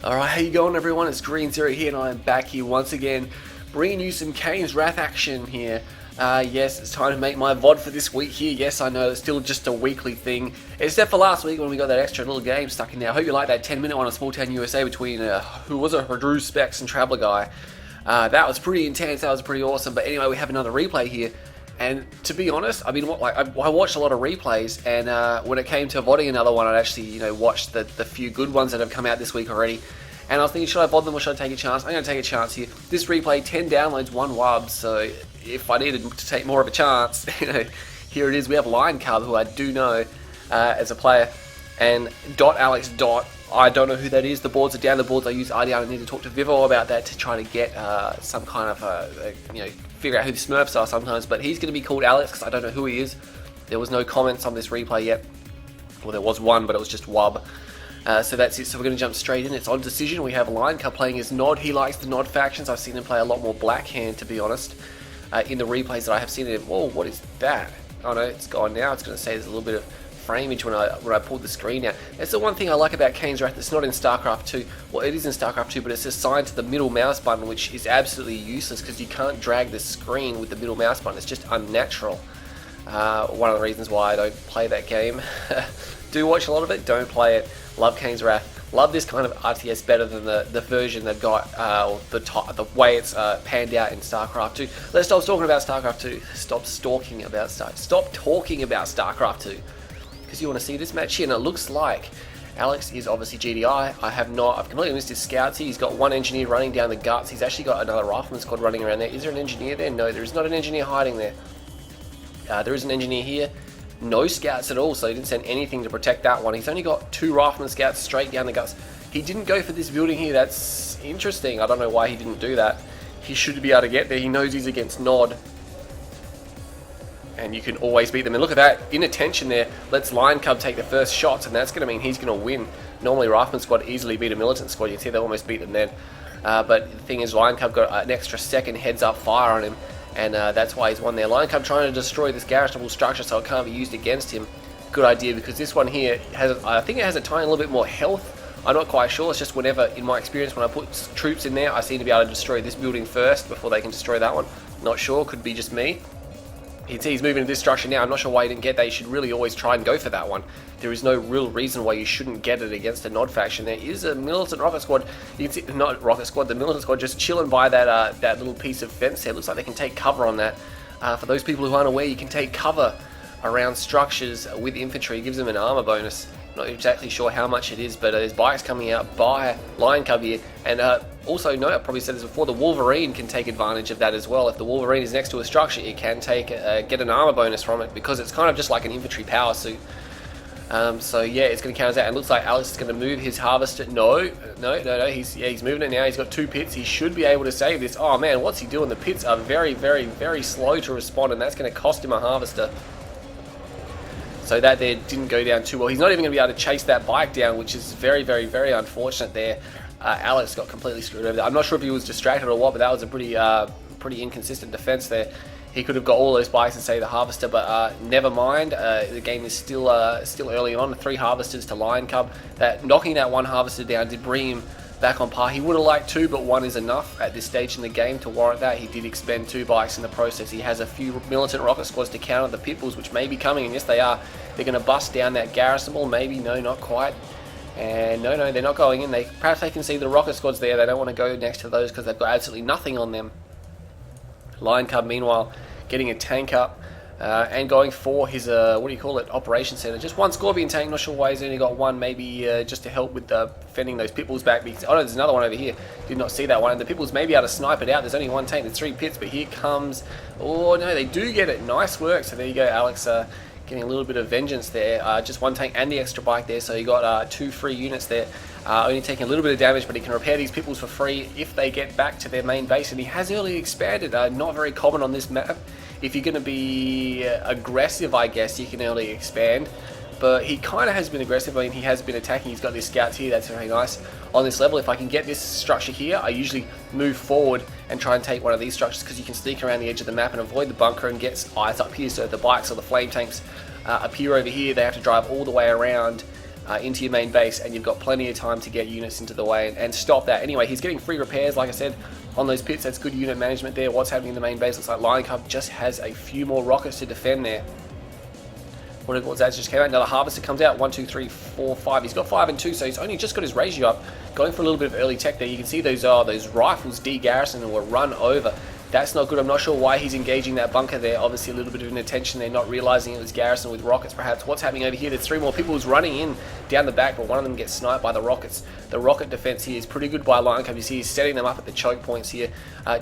Alright, how you going everyone? It's Green Zero here and I'm back here once again bringing you some Kane's Wrath action here. Yes, it's time to make my VOD for this week here. Yes, I know, it's still just a weekly thing, except for last week when we got that extra little game stuck in there. I hope you like that 10-minute one on Small Town USA between, who was it, Drew Specs and Traveler Guy. That was pretty intense, that was pretty awesome, but anyway, we have another replay here. And to be honest, I mean, I watched a lot of replays, and when it came to VODing another one, I'd actually, watched the few good ones that have come out this week already. And I was thinking, should I VOD them or should I take a chance? I'm going to take a chance here. This replay, 10 downloads, 1 wub, so if I needed to take more of a chance, here it is. We have L1onCub, who I do know as a player, and Alex. I don't know who that is. The boards are down. The boards I use RDR. I need to talk to Vivo about that to try to get some kind of, figure out who the Smurfs are sometimes. But he's going to be called Alex because I don't know who he is. There was no comments on this replay yet. Well, there was one, but it was just wub. So that's it. So we're going to jump straight in. It's on decision. We have L1onCub playing as Nod. He likes the Nod factions. I've seen him play a lot more Black Hand, to be honest, in the replays that I have seen him. Whoa, what is that? Oh no, it's gone now. It's going to say there's a little bit of frameage when I pulled the screen out. That's the one thing I like about Kane's Wrath. It's not in StarCraft 2. Well, it is in StarCraft 2, but it's assigned to the middle mouse button, which is absolutely useless because you can't drag the screen with the middle mouse button. It's just unnatural. One of the reasons why I don't play that game. Do watch a lot of it, don't play it. Love Kane's Wrath. Love this kind of RTS better than the version they've got, the way it's panned out in StarCraft 2. Let's stop talking about StarCraft 2. Stop talking about StarCraft 2. Because you want to see this match here, and it looks like Alex is obviously GDI. I've completely missed his scouts here. He's got one engineer running down the guts. He's actually got another rifleman squad running around there. Is there an engineer there? No, there is not an engineer hiding there. There is an engineer here. No scouts at all, so he didn't send anything to protect that one. He's only got 2 rifleman scouts straight down the guts. He didn't go for this building here. That's interesting. I don't know why he didn't do that. He should be able to get there. He knows he's against Nod. And you can always beat them. And look at that, inattention there, lets L1onCub take the first shots, and that's going to mean he's going to win. Normally Rifleman Squad easily beat a Militant Squad. You can see they almost beat them then. But the thing is, L1onCub got an extra second heads up fire on him, and that's why he's won there. L1onCub trying to destroy this garrisonable structure so it can't be used against him. Good idea, because this one here, I think it has a tiny little bit more health. I'm not quite sure. It's just whenever, in my experience, when I put troops in there, I seem to be able to destroy this building first before they can destroy that one. Not sure, could be just me. He's moving to this structure now. I'm not sure why he didn't get that. You should really always try and go for that one. There is no real reason why you shouldn't get it against a Nod faction. There is a Militant Rocket Squad. You can see, not Rocket Squad, the Militant Squad just chilling by that that little piece of fence there. Looks like they can take cover on that. For those people who aren't aware, you can take cover around structures with infantry. It gives them an armor bonus. Not exactly sure how much it is, but there's bikes coming out by L1onCub here. And also, no, I probably said this before, the Wolverine can take advantage of that as well. If the Wolverine is next to a structure, it can get an armor bonus from it, because it's kind of just like an infantry power suit. So yeah, it's going to counter that. And it looks like Alex is going to move his harvester. No, he's moving it now. He's got 2 pits. He should be able to save this. Oh man, what's he doing? The pits are very, very, very slow to respond, and that's going to cost him a harvester. So that there didn't go down too well. He's not even going to be able to chase that bike down, which is very, very, very unfortunate there. Alex got completely screwed over there. I'm not sure if he was distracted or what, but that was a pretty inconsistent defense there. He could have got all those bikes and saved the harvester, but never mind. The game is still early on. 3 harvesters to L1onCub. Knocking that 1 harvester down did bring him back on par. He would have liked 2, but 1 is enough at this stage in the game to warrant that. He did expend 2 bikes in the process. He has a few Militant Rocket Squads to counter the Pitbulls, which may be coming, and yes they are. They're going to bust down that garrison wall, maybe, no, not quite. And no, they're not going in. Perhaps they can see the Rocket Squads there. They don't want to go next to those because they've got absolutely nothing on them. L1onCub, meanwhile, getting a tank up. And going for his, Operations Center. Just 1 Scorpion tank, not sure why he's only got 1, maybe just to help with fending those Pitbulls back. Because, oh no, there's another one over here. Did not see that one. And the Pitbulls may be able to snipe it out. There's only 1 tank, there's 3 pits, but here comes, oh no, they do get it. Nice work. So there you go, Alex, getting a little bit of vengeance there. Just 1 tank and the extra bike there, so you got 2 free units there. Only taking a little bit of damage, but he can repair these Pitbulls for free if they get back to their main base. And he has early expanded, not very common on this map. If you're going to be aggressive, I guess, you can early expand. But he kind of has been aggressive. I mean, he has been attacking. He's got these scouts here. That's very nice. On this level, if I can get this structure here, I usually move forward and try and take one of these structures, because you can sneak around the edge of the map and avoid the bunker and get eyes up here. So the bikes or the flame tanks appear over here. They have to drive all the way around into your main base, and you've got plenty of time to get units into the way and stop that. Anyway, he's getting free repairs, like I said, on those pits. That's good unit management there. What's happening in the main base? Looks like LionCub just has a few more rockets to defend there. What's that just came out? Another harvester comes out. 1, 2, 3, 4, 5. He's got 5 and 2, so he's only just got his ratio up. Going for a little bit of early tech there. You can see those rifles de-garrison and were run over. That's not good. I'm not sure why he's engaging that bunker there. Obviously a little bit of inattention there, not realizing it was garrison with rockets perhaps. What's happening over here? There's 3 more people who's running in down the back, but one of them gets sniped by the rockets. The rocket defense here is pretty good by LionCub. You see he's setting them up at the choke points here,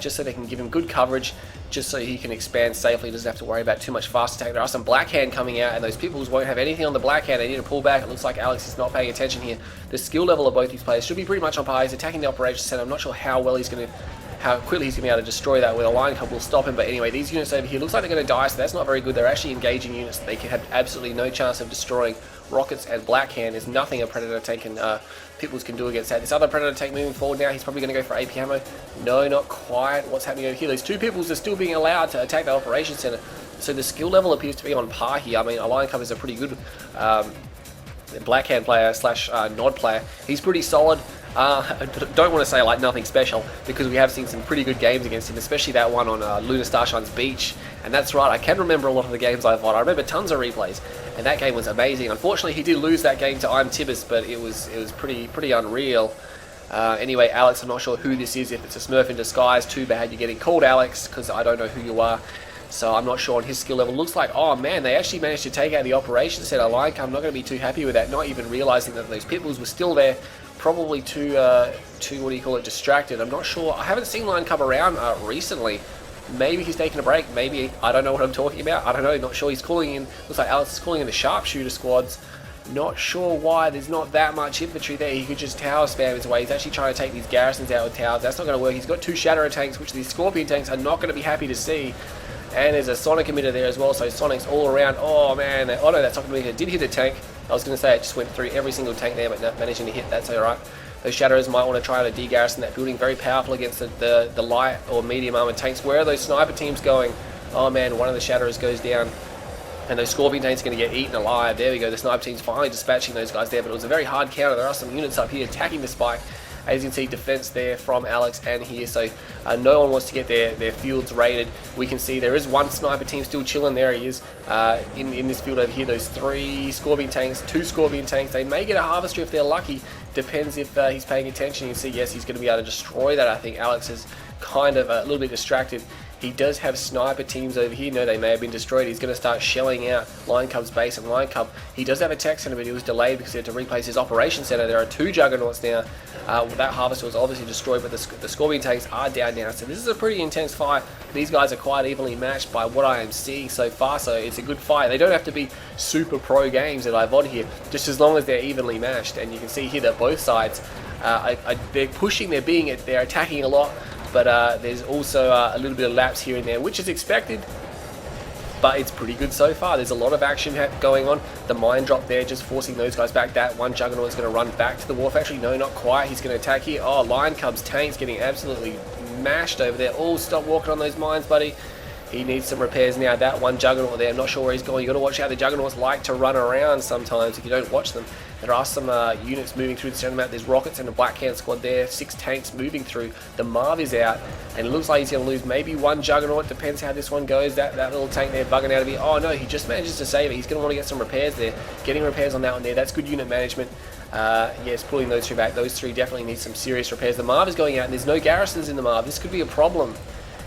just so they can give him good coverage, just so he can expand safely. He doesn't have to worry about too much fast attack. There are some blackhand coming out, and those people won't have anything on the blackhand. They need to pull back. It looks like Alex is not paying attention here. The skill level of both these players should be pretty much on par. He's attacking the operations center. I'm not sure how quickly he's going to be able to destroy that, where the LionCub will stop him. But anyway, these units over here, looks like they're going to die, so that's not very good. They're actually engaging units that they can have absolutely no chance of destroying. Rockets and blackhand, there's nothing a Predator tank and Pitbulls can do against that. This other Predator tank moving forward now, he's probably going to go for AP ammo. No, not quite. What's happening over here? These 2 Pitbulls are still being allowed to attack the operations center, so the skill level appears to be on par here. I mean, a LionCub is a pretty good blackhand player slash nod player. He's pretty solid. I don't want to say like nothing special, because we have seen some pretty good games against him, especially that one on Lunar Starshine's beach. And that's right, I can remember a lot of the games I've won. I remember tons of replays, and that game was amazing. Unfortunately, he did lose that game to I'm Tibbers, but it was pretty unreal. Anyway, Alex, I'm not sure who this is. If it's a Smurf in disguise, too bad you're getting called Alex, because I don't know who you are. So I'm not sure on his skill level. Looks like, oh man, they actually managed to take out the operations center. Like, I'm not going to be too happy with that, not even realizing that those Pitbulls were still there. Probably too what do you call it, distracted. I'm not sure. I haven't seen LionCub around recently. Maybe he's taking a break. Maybe, I don't know what I'm talking about. I don't know, not sure. He's calling in, looks like Alex is calling in the sharpshooter squads. Not sure why. There's not that much infantry there. He could just tower spam his way. He's actually trying to take these garrisons out with towers. That's not going to work. He's got 2 Shadow tanks, which these Scorpion tanks are not going to be happy to see. And there's a Sonic emitter there as well, so Sonic's all around. Oh man, oh no, that's not going to be it. Did hit a tank. I was going to say it just went through every single tank there, but not managing to hit. That's alright. Those Shadows might want to try to de-garrison that building. Very powerful against the light or medium armored tanks. Where are those sniper teams going? Oh man, one of the Shadows goes down. And those Scorpion tanks are going to get eaten alive. There we go. The sniper team's finally dispatching those guys there. But it was a very hard counter. There are some units up here attacking the spike. As you can see, defense there from Alex and here. So no one wants to get their fields raided. We can see there is one sniper team still chilling. There he is in this field over here. Those 3 Scorpion tanks, 2 Scorpion tanks. They may get a harvester if they're lucky. Depends if he's paying attention. You can see, yes, he's going to be able to destroy that. I think Alex is kind of a little bit distracted. He does have sniper teams over here. No, they may have been destroyed. He's going to start shelling out LionCub's base, and LionCub, he does have a tech center, but he was delayed because he had to replace his operations center. There are 2 Juggernauts now. That harvester was obviously destroyed, but the Scorpion tanks are down now. So this is a pretty intense fight. These guys are quite evenly matched by what I am seeing so far, so it's a good fight. They don't have to be super pro games that I've on here, just as long as they're evenly matched. And you can see here that both sides, they're pushing, they're attacking a lot. But there's also a little bit of lapse here and there, which is expected. But it's pretty good so far. There's a lot of action going on. The mine drop there, just forcing those guys back. That one Juggernaut is going to run back to the war factory. No, not quite. He's going to attack here. Oh, LionCub's tanks getting absolutely mashed over there. Oh, stop walking on those mines, buddy. He needs some repairs now. That one Juggernaut there, I'm not sure where he's going. You've got to watch out. The Juggernauts like to run around sometimes if you don't watch them. There are some units moving through the center map. There's rockets and a blackhand squad there. 6 tanks moving through. The Marv is out, and it looks like he's going to lose maybe 1 Juggernaut. Depends how this one goes. That little tank there bugging out of here. Oh no, he just manages to save it. He's going to want to get some repairs there. Getting repairs on that one there. That's good unit management. Yes, pulling those 2 back. Those 3 definitely need some serious repairs. The Marv is going out, and there's no garrisons in the Marv. This could be a problem.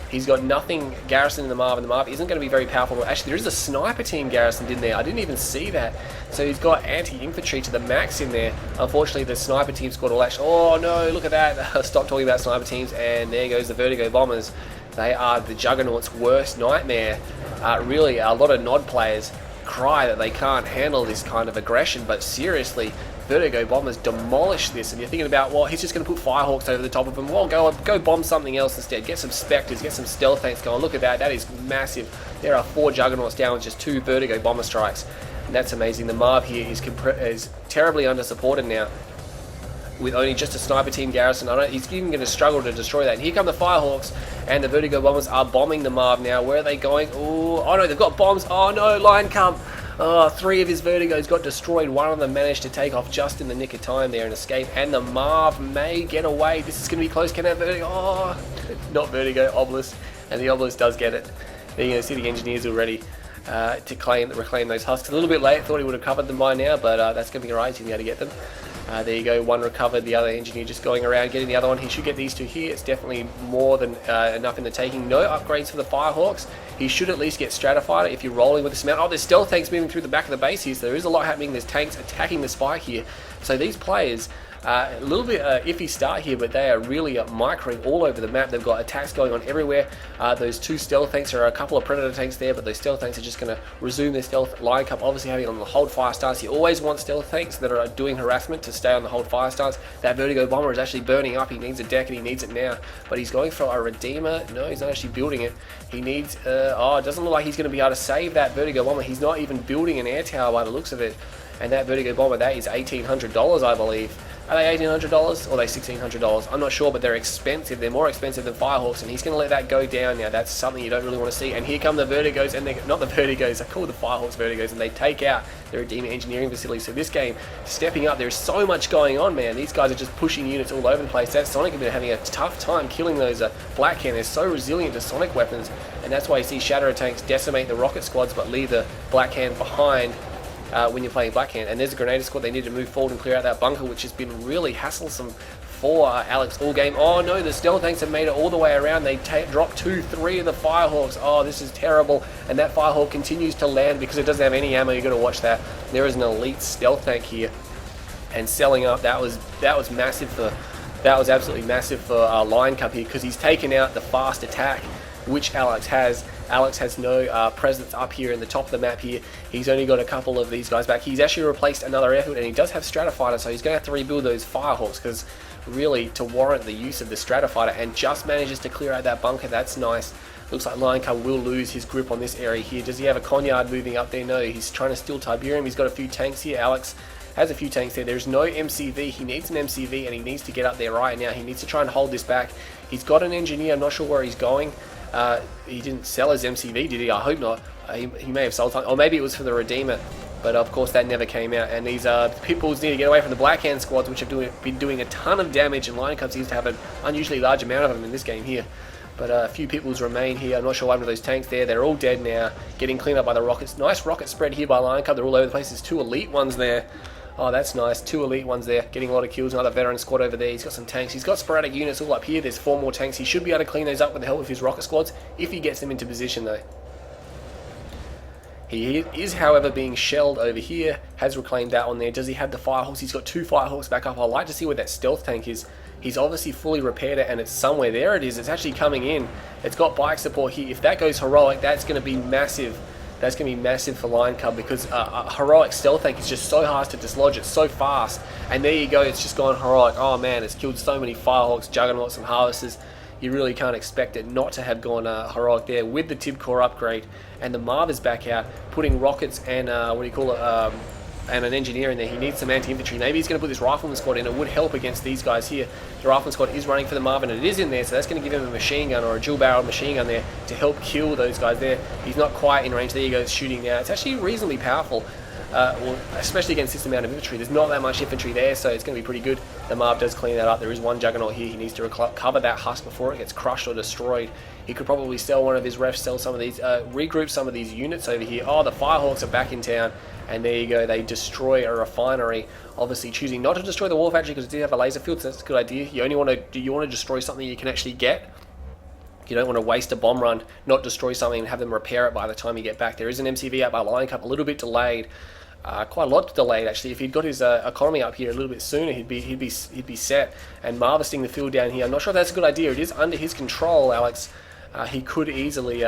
He's got nothing garrisoned in the Marv, and the Marv isn't going to be very powerful. Actually, there is a sniper team garrisoned in there. I didn't even see that. So he's got anti-infantry to the max in there. Unfortunately, the sniper team squad will actually... Oh no, look at that. Stop talking about sniper teams, and there goes the Vertigo Bombers. They are the Juggernaut's worst nightmare. Really, a lot of nod players cry that they can't handle this kind of aggression, but seriously, Vertigo Bombers demolish this, and you're thinking about, well, he's just going to put Firehawks over the top of them. Well, go bomb something else instead. Get some Spectres, get some Stealth Tanks going. Look at that. That is massive. There are 4 Juggernauts down with just 2 Vertigo Bomber strikes. And that's amazing. The Marv here is terribly under-supported now, with only just a sniper team garrison. He's even going to struggle to destroy that. And here come the Firehawks, and the Vertigo Bombers are bombing the Marv now. Where are they going? Ooh, oh no, they've got bombs. Oh no, LionCub. Oh, 3 of his Vertigos got destroyed. One of them managed to take off just in the nick of time there and escape. And the Marv may get away. This is going to be close. Can that Vertigo? Oh, not Vertigo, Obelisk. And the Obelisk does get it. There you go, see the engineers already to reclaim those husks. A little bit late. Thought he would have covered them by now, but that's going to be alright. He's going to be able to get them. There you go, one recovered, the other engineer just going around getting the other one. He should get these two here. It's definitely more than enough in the taking. No upgrades for the Firehawks. He should at least get stratified if you're rolling with this amount. Oh, there's stealth tanks moving through the back of the base here, so there is a lot happening. There's tanks attacking the spike here. So these players, a little bit iffy start here, but they are really microing all over the map. They've got attacks going on everywhere. Those 2 stealth tanks, there are a couple of predator tanks there, but those stealth tanks are just going to resume their stealth. LionCub obviously having on the hold fire stance. You always want stealth tanks that are doing harassment to stay on the hold fire stance. That Vertigo bomber is actually burning up. He needs a deck and he needs it now, but he's going for a Redeemer. No, he's not actually building it. He needs it doesn't look like he's going to be able to save that Vertigo bomber. He's not even building an air tower by the looks of it. And that Vertigo bomber, that is $1,800, I believe. Are they $1,800 or are they $1,600? I'm not sure, but they're expensive. They're more expensive than Firehawks, and he's going to let that go down now. That's something you don't really want to see. And here come the Vertigos, and they're not the Vertigos. I call the Firehawks Vertigos, and they take out the Redeemer engineering facility. So this game, stepping up, there's so much going on, man. These guys are just pushing units all over the place. That Sonic have been having a tough time killing those Black Hand. They're so resilient to Sonic weapons, and that's why you see Shadow tanks decimate the rocket squads, but leave the Black Hand behind. When you're playing Black Hand. And there's a Grenadier squad. They need to move forward and clear out that bunker, which has been really hasslesome for Alex all game. Oh no, the stealth tanks have made it all the way around. They drop 2-3 of the Firehawks. Oh, this is terrible. And that Firehawk continues to land because it doesn't have any ammo. You've got to watch that. There is an elite stealth tank here, and selling up. That was massive for. That was absolutely massive for LionCub here, because he's taken out the fast attack, which Alex has. Alex has no presence up here in the top of the map here. He's only got a couple of these guys back. He's actually replaced another airfield, and he does have Stratifighter, so he's going to have to rebuild those Firehawks, because really, to warrant the use of the Stratifighter, and just manages to clear out that bunker. That's nice. Looks like LionCub will lose his grip on this area here. Does he have a Conyard moving up there? No, he's trying to steal Tiberium. He's got a few tanks here. Alex has a few tanks there. There's no MCV. He needs an MCV, and he needs to get up there right now. He needs to try and hold this back. He's got an engineer. I'm not sure where he's going. He didn't sell his MCV, did he? I hope not. He may have sold something, or maybe it was for the Redeemer, but of course that never came out. And these Pitbulls need to get away from the Black Hand squads, which have been doing a ton of damage, and LionCub seems to have an unusually large amount of them in this game here. But a few Pitbulls remain here. I'm not sure what happened to those tanks there. They're all dead now, getting cleaned up by the rockets. Nice rocket spread here by LionCub. They're all over the place. There's 2 elite ones there. Oh, that's nice. 2 elite ones there, getting a lot of kills. Another veteran squad over there. He's got some tanks. He's got sporadic units all up here. There's 4 more tanks. He should be able to clean those up with the help of his rocket squads, if he gets them into position though. He is, however, being shelled over here. Has reclaimed that one there. Does he have the Firehawks? He's got 2 Firehawks back up. I'd like to see where that stealth tank is. He's obviously fully repaired it, and it's somewhere. There it is. It's actually coming in. It's got bike support here. If that goes heroic, that's going to be massive. That's going to be massive for LionCub, because a heroic stealth tank is just so hard to dislodge. It's so fast. And there you go. It's just gone heroic. Oh man, it's killed so many Firehawks, Juggernauts, and Harvesters. You really can't expect it not to have gone heroic there with the Tib Core upgrade. And the Marv is back out, putting rockets and and an engineer in there. He needs some anti-infantry. Maybe he's going to put this Rifleman squad in. It would help against these guys here. The Rifleman squad is running for the Marv, and it is in there, so that's going to give him a machine gun or a dual-barreled machine gun there to help kill those guys there. He's not quite in range. There he goes, shooting now. It's actually reasonably powerful, especially against this amount of infantry. There's not that much infantry there, so it's going to be pretty good. The Marv does clean that up. There is 1 Juggernaut here. He needs to recover that husk before it gets crushed or destroyed. He could probably sell one of his refs, sell some of these, regroup some of these units over here. Oh, the Firehawks are back in town. And there you go, they destroy a refinery, obviously choosing not to destroy the war factory because it did have a laser field, so that's a good idea. You want to destroy something you can actually get. You don't want to waste a bomb run, not destroy something and have them repair it by the time you get back. There is an MCV out by LionCub, a little bit delayed, quite a lot delayed actually. If he'd got his economy up here a little bit sooner, he'd be set. And harvesting the field down here, I'm not sure if that's a good idea. It is under his control, Alex. He could easily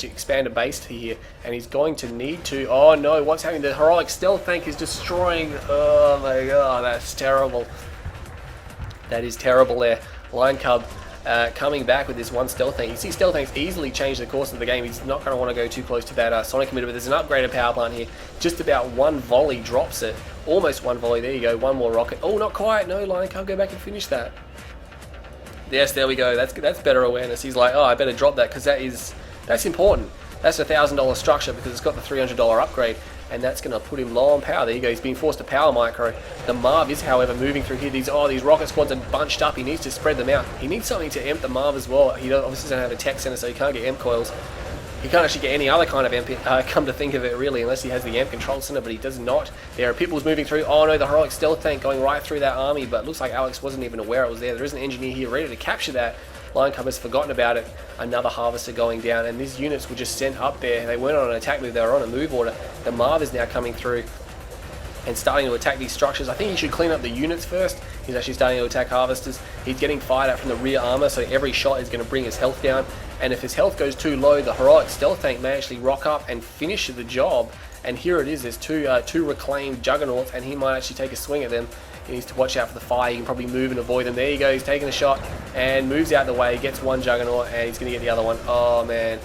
expand a base here, and he's going to need to. Oh no, what's happening? The heroic stealth tank is destroying. Oh my god, that's terrible. That is terrible there. LionCub coming back with this 1 stealth tank. You see stealth tanks easily change the course of the game. He's not going to want to go too close to that Sonic emitter, but there's an upgraded power plant here. Just about 1 volley drops it. Almost 1 volley. There you go, 1 more rocket. Oh, not quite. No, LionCub, go back and finish that. Yes, there we go. That's better awareness. He's like, oh, I better drop that because that's important. That's a $1,000 structure because it's got the $300 upgrade. and that's going to put him low on power. There you go, he's being forced to power micro. The Marv is, however, moving through here. These rocket squads are bunched up. He needs to spread them out. He needs something to emp the Marv as well. He obviously doesn't have a tech center, so he can't get emp coils. He can't actually get any other kind of emp, come to think of it, really, unless he has the emp control center, but he does not. There are people's moving through. Oh no, the heroic stealth tank going right through that army, but looks like Alex wasn't even aware it was there. There is an engineer here ready to capture that. L1onCub has forgotten about it. Another harvester going down, and these units were just sent up there. They weren't on an attack move, they were on a move order. The Marv is now coming through and starting to attack these structures. I think he should clean up the units first. He's actually starting to attack harvesters. He's getting fired at from the rear armor, so every shot is going to bring his health down. And if his health goes too low, the heroic stealth tank may actually rock up and finish the job. And here it is, there's two reclaimed juggernauts, and he might actually take a swing at them. He needs to watch out for the fire. He can probably move and avoid them. There you go, he's taking a shot and moves out the way, gets one juggernaut, and he's going to get the other one. Oh man,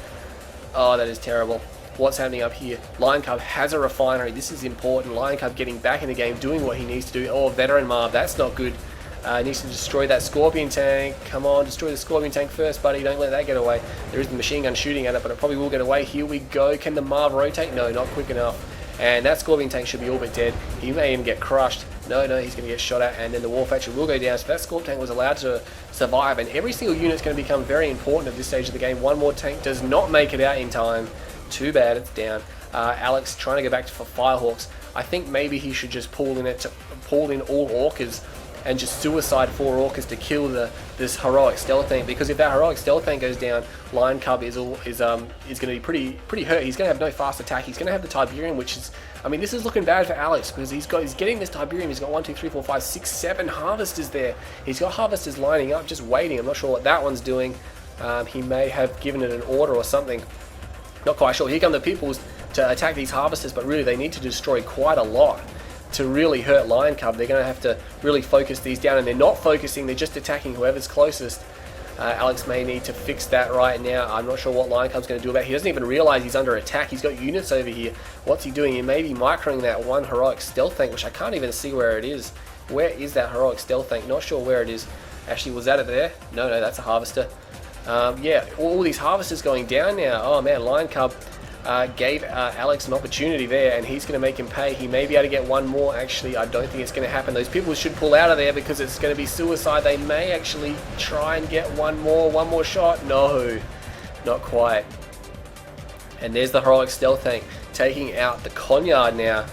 oh that is terrible. What's happening up here? L1onCub has a refinery. This is important. L1onCub getting back in the game, doing what he needs to do. Oh, veteran Marv, that's not good. He needs to destroy that Scorpion tank. Come on, destroy the Scorpion tank first, buddy. Don't let that get away. There is the machine gun shooting at it, but it probably will get away. Here we go. Can the Marv rotate? No, not quick enough. And that Scorpion tank should be all but dead. He may even get crushed. No, he's going to get shot at, and then the War Factory will go down. So that Scorp tank was allowed to survive, and every single unit is going to become very important at this stage of the game. One more tank does not make it out in time. Too bad, it's down. Alex trying to go back for Firehawks. I think maybe he should just pull in all Orcas and just suicide 4 Orcas to kill this heroic stealth tank, because if that heroic stealth tank goes down, L1onCub is going to be pretty hurt. He's going to have no fast attack. He's going to have the Tiberium, which is, I mean, this is looking bad for Alex, because he's getting this Tiberium. He's got 1, 2, 3, 4, 5, 6, 7 harvesters there. He's got harvesters lining up, just waiting. I'm not sure what that one's doing. He may have given it an order or something. Not quite sure. Here come the peoples to attack these harvesters, but really they need to destroy quite a lot to really hurt L1onCub. They're going to have to really focus these down, and they're not focusing, they're just attacking whoever's closest. Alex may need to fix that right now. I'm not sure what L1onCub's going to do about it. He doesn't even realize he's under attack. He's got units over here. What's he doing? He may be microing that one heroic stealth tank, which I can't even see where it is. Where is that heroic stealth tank? Not sure where it is. Actually, was that it there? No, that's a harvester. Yeah, all these harvesters going down now. Oh man, L1onCub gave Alex an opportunity there, and he's going to make him pay. He may be able to get one more. Actually, I don't think it's going to happen. Those people should pull out of there because it's going to be suicide. They may actually try and get one more shot. No, not quite. And there's the heroic stealth tank taking out the Conyard now.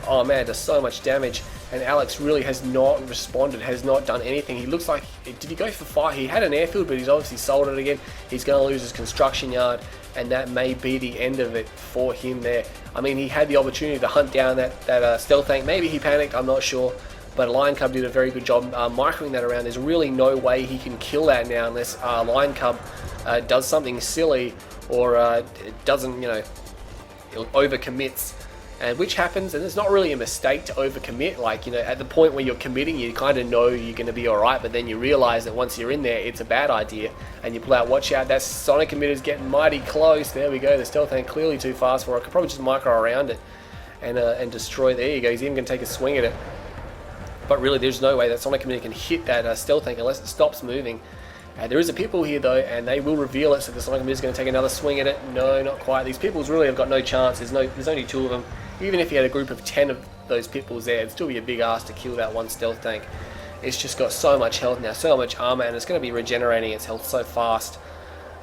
Oh man, does so much damage. And Alex really has not responded, has not done anything. He looks like, did he go for fire? He had an airfield, but he's obviously sold it again. He's going to lose his construction yard, and that may be the end of it for him there. I mean, he had the opportunity to hunt down that stealth tank. Maybe he panicked, I'm not sure. But L1onCub did a very good job microing that around. There's really no way he can kill that now unless L1onCub does something silly or doesn't, overcommits. And which happens, and it's not really a mistake to overcommit. Like, at the point where you're committing, you kind of know you're going to be alright, but then you realize that once you're in there, it's a bad idea, and you pull out. Watch out, that sonic emitter's getting mighty close. There we go, the stealth tank clearly too fast for it. I could probably just micro around it and destroy. There you go, he's even going to take a swing at it. But really, there's no way that sonic emitter can hit that stealth tank unless it stops moving. There is a people here though, and they will reveal it, so the sonic emitter is going to take another swing at it. No, not quite. These peoples really have got no chance. There's only 2 of them. Even if you had a group of 10 of those pitbulls there, it'd still be a big ask to kill that one stealth tank. It's just got so much health now, so much armor, and it's going to be regenerating its health so fast.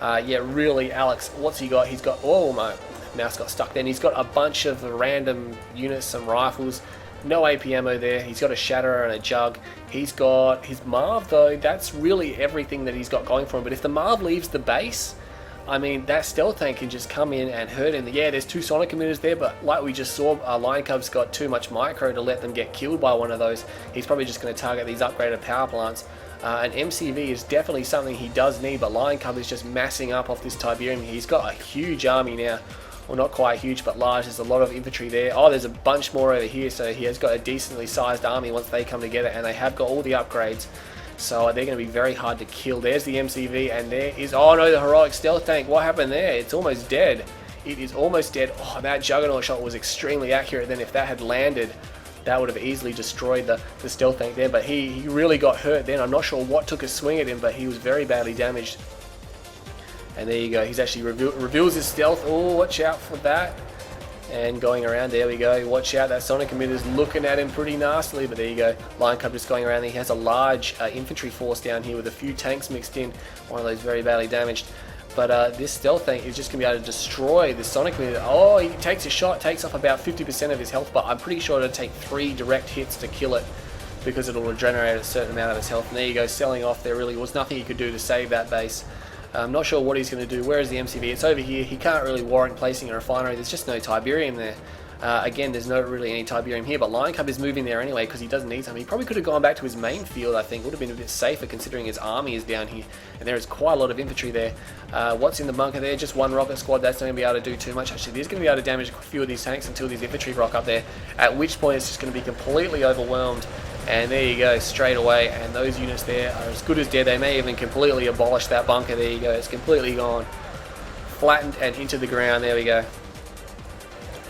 Yeah, really, Alex, what's he got? He's got, oh, my mouse got stuck then. He's got a bunch of random units, some rifles, no AP ammo there. He's got a Shatterer and a Jug. He's got his Marv, though. That's really everything that he's got going for him. But if the Marv leaves the base, I mean, that stealth tank can just come in and hurt him. Yeah, there's 2 sonic emitters there, but like we just saw, L1onCub's got too much micro to let them get killed by one of those. He's probably just going to target these upgraded power plants. An MCV is definitely something he does need, but L1onCub is just massing up off this Tiberium. He's got a huge army now. Well, not quite huge, but large. There's a lot of infantry there. Oh, there's a bunch more over here, so he has got a decently sized army once they come together, and they have got all the upgrades. So they're going to be very hard to kill. There's the MCV, and there is, oh no, the heroic stealth tank. What happened there? It's almost dead. It is almost dead. Oh, that Juggernaut shot was extremely accurate. Then if that had landed, that would have easily destroyed the stealth tank there. But he really got hurt then. I'm not sure what took a swing at him, but he was very badly damaged. And there you go. He's actually reveals his stealth. Oh, watch out for that. And going around, there we go. Watch out, that Sonic Emitter's looking at him pretty nastily, but there you go. L1onCub just going around. He has a large infantry force down here with a few tanks mixed in. One of those very badly damaged. But this stealth tank is just going to be able to destroy the Sonic Emitter. Oh, he takes a shot, takes off about 50% of his health, but I'm pretty sure it'll take 3 direct hits to kill it, because it'll regenerate a certain amount of his health. And there you go, selling off. There really was nothing he could do to save that base. I'm not sure what he's going to do. Where is the MCV? It's over here. He can't really warrant placing a refinery. There's just no Tiberium there. Again, there's not really any Tiberium here, but L1onCub is moving there anyway because he doesn't need some. He probably could have gone back to his main field, I think. Would have been a bit safer considering his army is down here. And there is quite a lot of infantry there. What's in the bunker there? Just one rocket squad. That's not going to be able to do too much. Actually, he's going to be able to damage a few of these tanks until these infantry rock up there, at which point it's just going to be completely overwhelmed. And there you go, straight away. And those units there are as good as dead. They may even completely abolish that bunker. There you go. It's completely gone. Flattened and into the ground. There we go.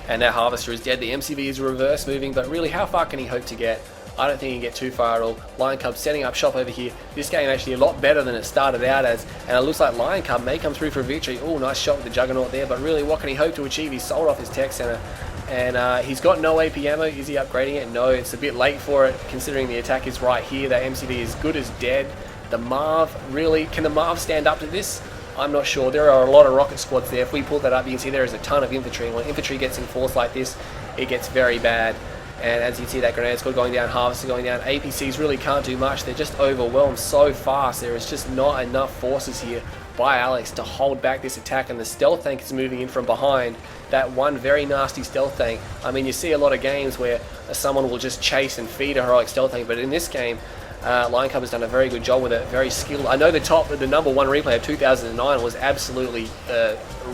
And that harvester is dead. The MCV is reverse moving, but really, how far can he hope to get? I don't think he can get too far at all. L1onCub setting up shop over here. This game actually a lot better than it started out as, and it looks like L1onCub may come through for a victory. Oh, nice shot with the Juggernaut there, but really, what can he hope to achieve? He's sold off his tech center, and he's got no AP ammo. Is he upgrading it? No, it's a bit late for it, considering the attack is right here. That MCV is good as dead. The Marv, really, can the Marv stand up to this? I'm not sure. There are a lot of rocket squads there. If we pull that up, you can see there is a ton of infantry. And when infantry gets enforced like this, it gets very bad. And as you see, that grenade squad going down, harvester going down. APCs really can't do much. They're just overwhelmed so fast. There is just not enough forces here by Alex to hold back this attack. And the stealth tank is moving in from behind. That one very nasty stealth tank. I mean, you see a lot of games where someone will just chase and feed a heroic stealth tank. But in this game, L1onCub has done a very good job with it, very skilled. I know the #1 replay of 2009 was absolutely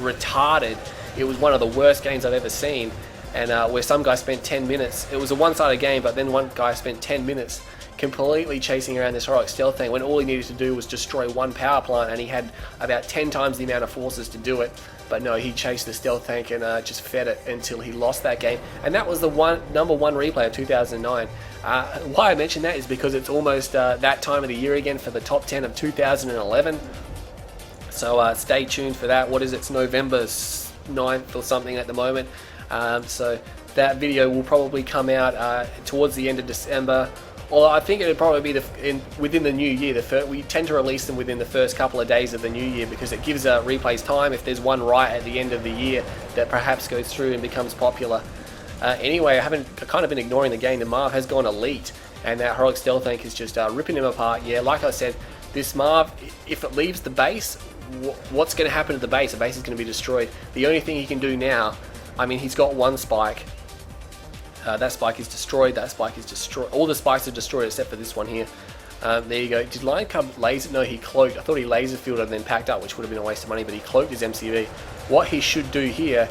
retarded. It was one of the worst games I've ever seen, and where some guy spent 10 minutes. It was a one-sided game, but then one guy spent 10 minutes completely chasing around this heroic stealth tank when all he needed to do was destroy one power plant, and he had about 10 times the amount of forces to do it. But no, he chased the stealth tank and just fed it until he lost that game. And that was the #1 replay of 2009. Why I mention that is because it's almost that time of the year again for the top 10 of 2011. So stay tuned for that. What is it? It's November 9th or something at the moment. So that video will probably come out towards the end of December. Well, I think it would probably be within the new year. We tend to release them within the first couple of days of the new year because it gives replays time if there's one right at the end of the year that perhaps goes through and becomes popular. Anyway, I've kind of been ignoring the game. The Marv has gone elite, and that heroic stealth tank is just ripping him apart. Yeah, like I said, this Marv, if it leaves the base, what's going to happen to the base? The base is going to be destroyed. The only thing he can do now, I mean, he's got one spike. That spike is destroyed. That spike is destroyed. All the spikes are destroyed except for this one here. There you go. Did L1onCub laser? No, he cloaked. I thought he laser fielded and then packed up, which would have been a waste of money, but he cloaked his MCV. What he should do here,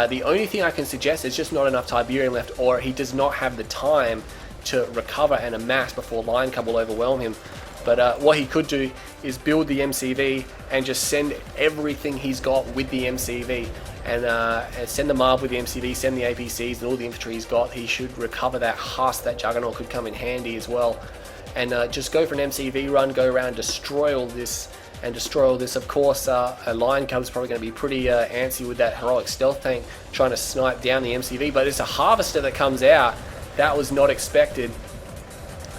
the only thing I can suggest is just not enough Tiberium left, or he does not have the time to recover and amass before L1onCub will overwhelm him. But what he could do is build the MCV and just send everything he's got with the MCV. And send the Marv with the MCV, send the APCs and all the infantry he's got. He should recover that husk. That Juggernaut could come in handy as well. And just go for an MCV run, go around, destroy all this. And destroy all this. Of course, L1onCub's probably going to be pretty antsy with that heroic stealth tank trying to snipe down the MCV. But it's a harvester that comes out. That was not expected.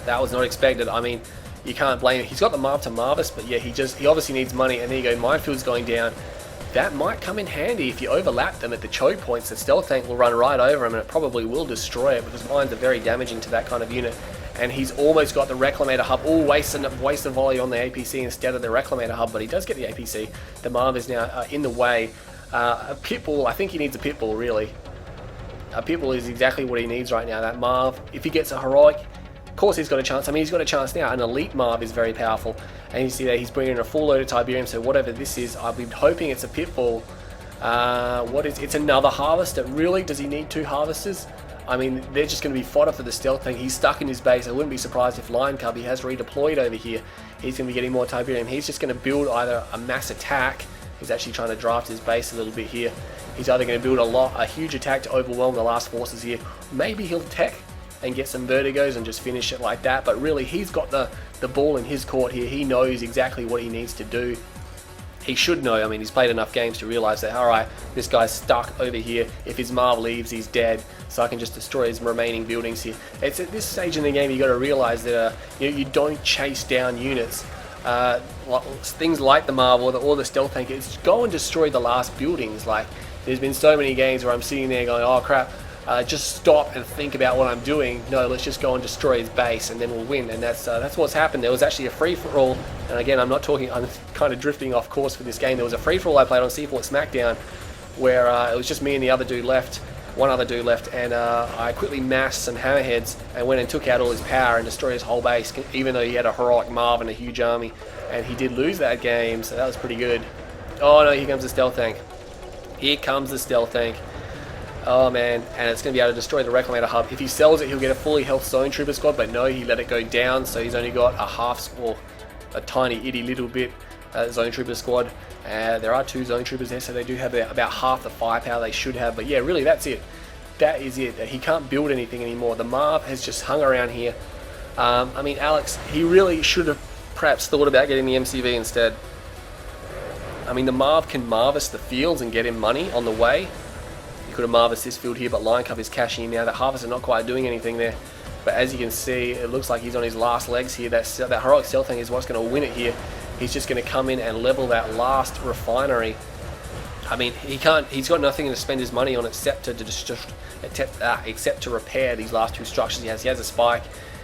That was not expected. I mean, you can't blame him. He's got the Marv to Marvis, but yeah, he obviously needs money. And there you go, Minefield's going down. That might come in handy if you overlap them at the choke points. The stealth tank will run right over him, and it probably will destroy it because mines are very damaging to that kind of unit. And he's almost got the Reclamator hub. Oh, waste a volley on the APC instead of the Reclamator hub, but he does get the APC. The Marv is now in the way. A Pitbull, I think he needs a Pitbull, really. A Pitbull is exactly what he needs right now. That Marv, if he gets a heroic, of course he's got a chance. I mean, he's got a chance now. An elite Marv is very powerful. And you see that he's bringing in a full load of Tiberium, so whatever this is, I've been hoping it's a Pitbull. It's another harvester. Really? Does he need 2 harvesters? I mean, they're just going to be fodder for the stealth tank. He's stuck in his base. I wouldn't be surprised if L1onCub, he has redeployed over here. He's going to be getting more Tiberium. He's just going to build either a mass attack. He's actually trying to draft his base a little bit here. He's either going to build a huge attack to overwhelm the last forces here. Maybe he'll tech and get some vertigos and just finish it like that. But really, he's got the ball in his court here. He knows exactly what he needs to do. he should know. I mean, he's played enough games to realize that, all right, this guy's stuck over here. If his Marv leaves, he's dead. So I can just destroy his remaining buildings here. It's at this stage in the game you got to realize that you don't chase down units. Things like the Marv or the stealth tank. It's go and destroy the last buildings. Like, there's been so many games where I'm sitting there going, oh crap. Just stop and think about what I'm doing. No, let's just go and destroy his base, and then we'll win. And that's what's happened. There was actually a free-for-all, and again, I'm kind of drifting off course for this game. There was a free-for-all I played on C4 SmackDown, where it was just me and the other dude left, one other dude left, and I quickly massed some hammerheads and went and took out all his power and destroyed his whole base, even though he had a heroic Marv and a huge army, and he did lose that game, so that was pretty good. Oh no, here comes the stealth tank. Here comes the stealth tank. Oh man, and it's going to be able to destroy the Reclamator hub. If he sells it, he'll get a fully health Zone Trooper squad, but no, he let it go down, so he's only got a half, or a tiny itty little bit Zone Trooper squad. There are 2 Zone Troopers there, so they do have about half the firepower they should have, but yeah, really, that's it. That is it. He can't build anything anymore. The Marv has just hung around here. I mean, Alex, he really should have perhaps thought about getting the MCV instead. I mean, the Marv can Marvest the fields and get him money on the way. Could have Marvest this field here, but L1onCub is cashing in now. That Harvester not quite doing anything there, but as you can see, it looks like he's on his last legs here. That heroic stealth thing is what's going to win it here. He's just going to come in and level that last refinery. I mean, he's got nothing to spend his money on except to repair these last 2 structures he has. He has a spike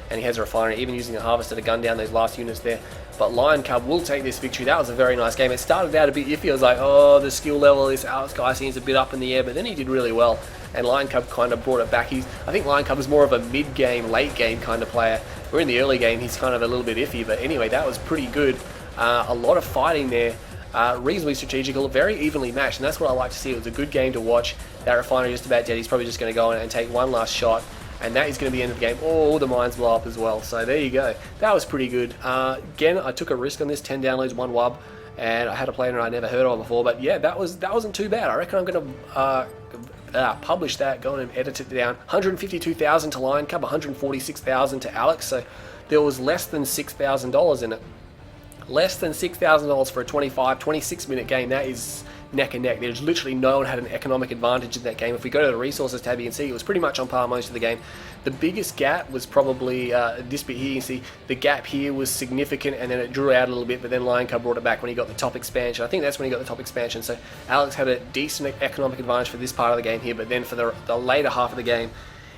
and he has a refinery, even using a harvester to gun down those last units there. But L1onCub will take this victory. That was a very nice game. It started out a bit iffy. I was like, oh, the skill level of this Alex guy seems a bit up in the air, but then he did really well, and L1onCub kind of brought it back. I think L1onCub is more of a mid-game, late-game kind of player. We're in the early game, he's kind of a little bit iffy, but anyway, that was pretty good. A lot of fighting there, reasonably strategical, very evenly matched, and that's what I like to see. It was a good game to watch. That refinery just about dead. He's probably just going to go in and take one last shot, and that is going to be the end of the game. All the mines blow up as well, so there you go. That was pretty good. Again, I took a risk on this, 10 downloads, 1 wub, and I had a player I never heard of before, but yeah, that wasn't too bad. I reckon I'm going to publish that, go and edit it down. 152,000 to L1onCub, 146,000 to Alex, so there was less than $6,000 in it. Less than $6,000 for a 26 minute game. That is neck and neck. There's literally no one had an economic advantage in that game. If we go to the resources tab, you can see it was pretty much on par most of the game. The biggest gap was probably this bit here. You can see the gap here was significant, and then it drew out a little bit, but then L1onCub brought it back when he got the top expansion. I think that's when he got the top expansion. So Alex had a decent economic advantage for this part of the game here, but then for the later half of the game,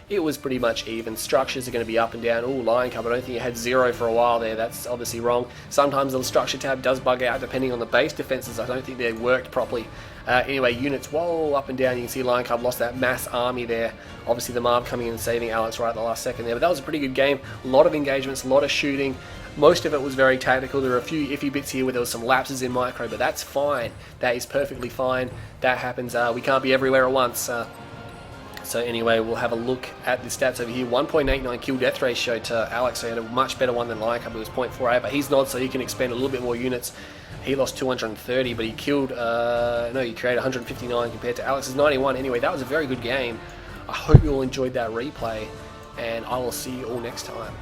it was pretty much even. Structures are going to be up and down. Ooh, L1onCub, I don't think it had 0 for a while there. That's obviously wrong. Sometimes the structure tab does bug out depending on the base defenses. I don't think they worked properly. Anyway, units, whoa, up and down. You can see L1onCub lost that mass army there. Obviously the Marv coming in and saving Alex right at the last second there. But that was a pretty good game. A lot of engagements, a lot of shooting. Most of it was very tactical. There were a few iffy bits here where there was some lapses in micro, but that's fine. That is perfectly fine. That happens. We can't be everywhere at once. So anyway, we'll have a look at the stats over here. 1.89 kill death ratio to Alex, so he had a much better one than L1onCub. It was 0.48, but he's not, so he can expend a little bit more units. He lost 230, but he killed, he created 159 compared to Alex's 91. Anyway, that was a very good game. I hope you all enjoyed that replay, and I will see you all next time.